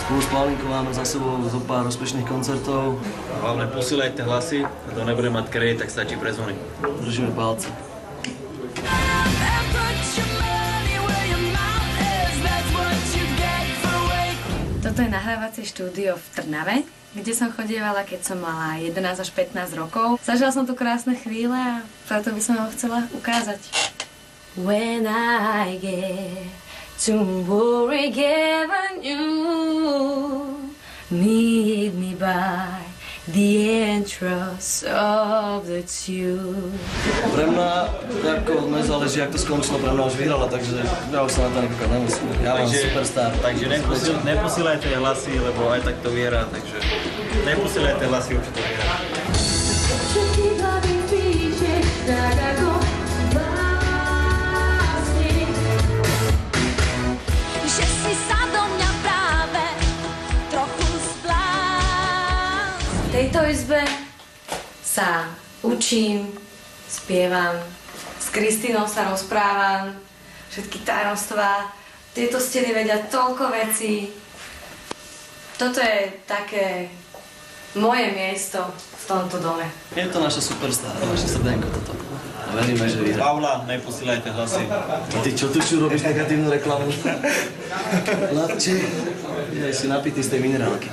Spolu s Paulinkou máme za sebou zo pár úspešných koncertov. Hlavne posílajte hlasy, kto nebude mať kredit, tak stačí prezvoniť. Držíme palce. Toto je nahrávacie štúdio v Trnave, kde som chodievala, keď som mala 11 až 15 rokov. Zažila som tu krásne chvíle a preto by som ho chcela ukázať. When I get to worry given you, meet me by the entrance of the tube. Pre mňa, ako nezáleží, jak to skončilo, pre mňa už vyhrala, takže ja už sa na to nekúkať nemusím. Ja mám superstar. Takže neposílajte hlasy, lebo aj tak to vyhrá, takže neposílajte hlasy, určite to vyhrá. V tejto izbe sa učím, spievam, s Kristínou sa rozprávam, všetky tajomstvá. Tieto steny vedia toľko vecí. Toto je také moje miesto v tomto dome. Je to naša superstar, naše srdenko toto. A veríme, že vyhrá. Paula, neposílajte hlasy. Ty čo tu robíš negatívnu reklamu? Chlapče, ideš si napitý z tej minerálky.